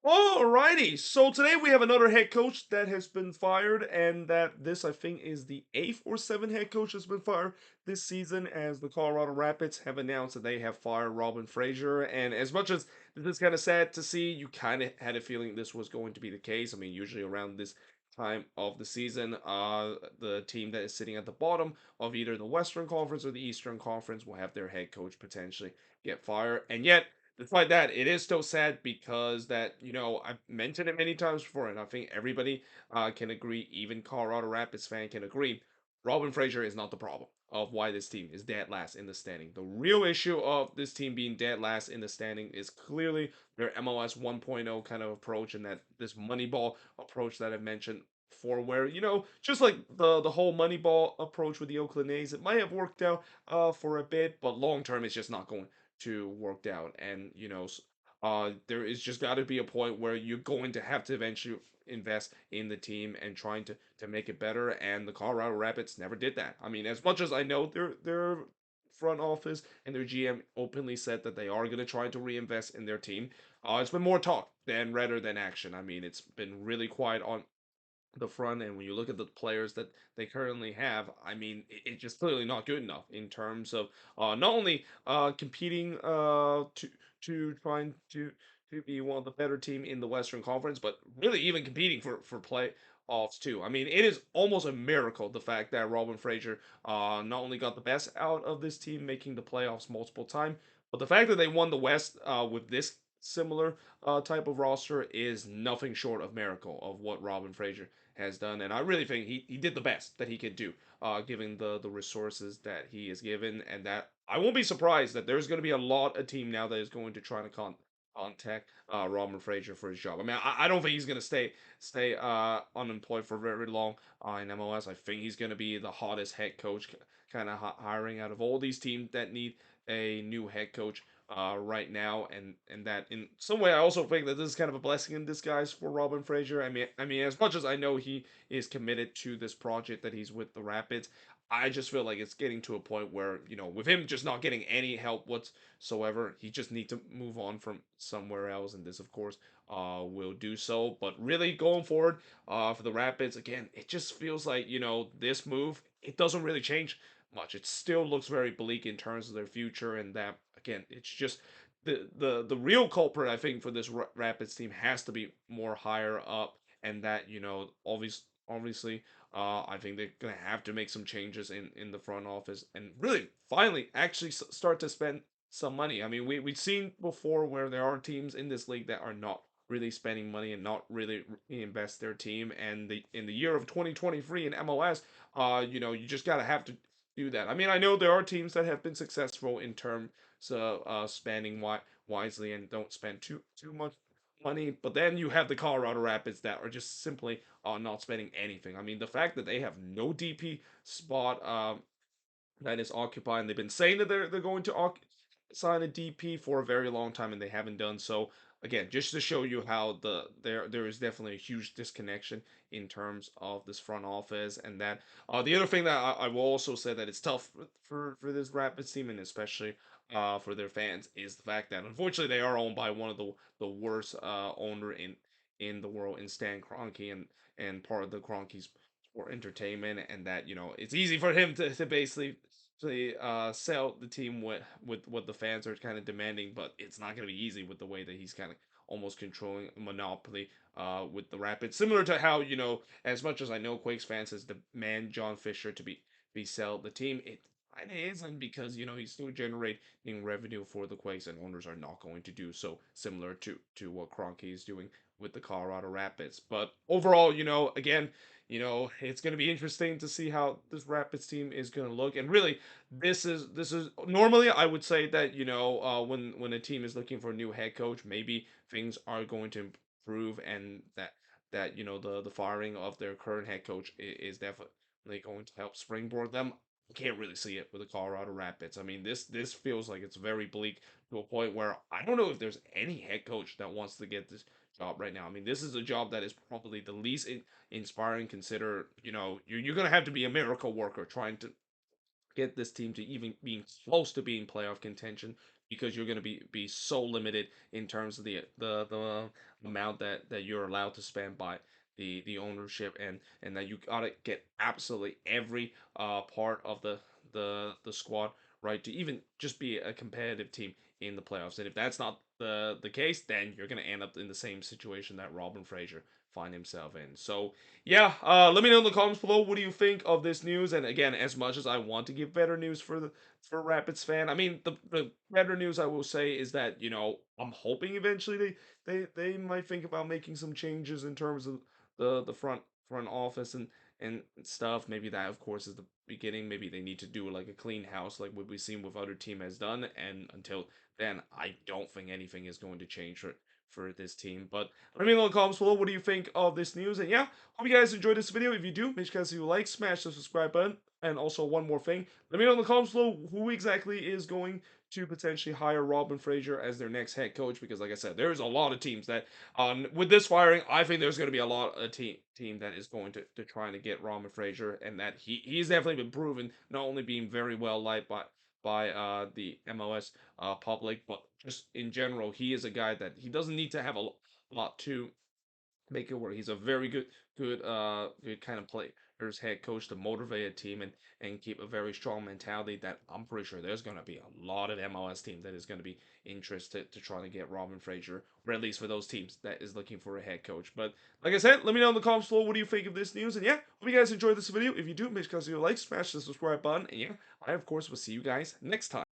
Alrighty, so today we have another head coach that has been fired, and that this I think is the eighth or seventh head coach that's been fired this season, as the Colorado Rapids have announced that they have fired Robin Fraser. And as much as this is kind of sad to see, you kind of had a feeling this was going to be the case. I mean, usually around this time of the season, the team that is sitting at the bottom of either the Western Conference or the Eastern Conference will have their head coach potentially get fired, and yet despite that, it is still sad because I've mentioned it many times before, and I think everybody can agree, even Colorado Rapids fan can agree. Robin Fraser is not the problem of why this team is dead last in the standing. The real issue of this team being dead last in the standing is clearly their MLS 1.0 kind of approach, and that this Moneyball approach that I've mentioned for where just like the whole Moneyball approach with the Oakland A's, it might have worked out for a bit, but long term it's just not going to work out. And there is just got to be a point where you're going to have to eventually invest in the team and trying to make it better. And the Colorado Rapids never did that. I mean, as much as I know their front office and their GM openly said that they are going to try to reinvest in their team, it's been more talk than rather than action. I mean, it's been really quiet on the front, and when you look at the players that they currently have, I mean, it's just clearly not good enough in terms of not only competing to trying to be one of the better team in the Western Conference, but really even competing for playoffs too. I mean, it is almost a miracle the fact that Robin Fraser not only got the best out of this team, making the playoffs multiple times, but the fact that they won the West with this similar type of roster is nothing short of miracle of what Robin Fraser has done. And I really think he did the best that he could do, given the resources that he is given. And that I won't be surprised that there's going to be a lot of team now that is going to try to contact Robin Fraser for his job. I mean, I don't think he's going to stay unemployed for very long in MLS. I think he's going to be the hottest head coach kind of hiring out of all these teams that need a new head coach right now, and that in some way I also think that this is kind of a blessing in disguise for Robin Fraser. I mean, as much as I know he is committed to this project that he's with the Rapids, I just feel like it's getting to a point where with him just not getting any help whatsoever, he just need to move on from somewhere else, and this of course will do so. But really going forward, for the Rapids again, it just feels like this move it doesn't really change much. It still looks very bleak in terms of their future, and that again, it's just the real culprit I think for this Rapids team has to be more higher up, and that obviously I think they're gonna have to make some changes in the front office and really finally actually start to spend some money. I mean, we've seen before where there are teams in this league that are not really spending money and not really reinvest their team, and in the year of 2023 in MLS, you just gotta have to do that. I mean, I know there are teams that have been successful in terms of spending wisely and don't spend too much money, but then you have the Colorado Rapids that are just simply not spending anything. I mean, the fact that they have no DP spot that is occupied, and they've been saying that they're going to sign a DP for a very long time, and they haven't done so. Again, just to show you how there is definitely a huge disconnection in terms of this front office, and that the other thing that I will also say that it's tough for this Rapids team, and especially for their fans, is the fact that unfortunately they are owned by one of the worst owner in the world in Stan Kroenke, and part of the Kroenke's for entertainment, and that it's easy for him to basically sell the team with what the fans are kind of demanding, but it's not going to be easy with the way that he's kind of almost controlling a monopoly with the Rapids, similar to how as much as I know Quakes fans has demand John Fisher to be sell the team, it kind of isn't, because he's still generating revenue for the Quakes, and owners are not going to do so, similar to what Kroenke is doing with the Colorado Rapids. But overall, again, it's going to be interesting to see how this Rapids team is going to look. And really, this is normally I would say that when a team is looking for a new head coach, maybe things are going to improve, and that the firing of their current head coach is definitely going to help springboard them. I can't really see it with the Colorado Rapids. I mean, this feels like it's very bleak to a point where I don't know if there's any head coach that wants to get this job right now. I mean, this is a job that is probably the least inspiring. Consider, you're gonna have to be a miracle worker trying to get this team to even being close to being playoff contention because you're going to be so limited in terms of the amount that you're allowed to spend by the ownership, and that you gotta get absolutely every part of the squad right to even just be a competitive team in the playoffs. And if that's not the case, then you're gonna end up in the same situation that Robin Fraser find himself in. So yeah, let me know in the comments below, what do you think of this news? And again, as much as I want to give better news for Rapids fan, I mean, the better news I will say is that, I'm hoping eventually they might think about making some changes in terms of the front office and stuff. Maybe that, of course, is the beginning. Maybe they need to do like a clean house, like what we've seen with other team has done. And until then, I don't think anything is going to change for this team. But let me know in the comments below, what do you think of this news? And yeah, hope you guys enjoyed this video. If you do, make sure to like, smash the subscribe button. And also, one more thing, let me know in the comments below who exactly is going to potentially hire Robin Fraser as their next head coach, because like I said, there's a lot of teams that, with this firing, I think there's going to be a lot of team that is going to trying to get Robin Fraser, and that he's definitely been proven not only being very well liked by the MLS public, but just in general, he is a guy that he doesn't need to have a lot to make it work. He's a very good kind of player's head coach to motivate a team and keep a very strong mentality. That I'm pretty sure there's gonna be a lot of MLS team that is gonna be interested to try to get Robin Fraser, or at least for those teams that is looking for a head coach. But like I said, let me know in the comments below, what do you think of this news? And yeah, hope you guys enjoyed this video. If you do, make sure to like, smash the subscribe button, and yeah, I of course will see you guys next time.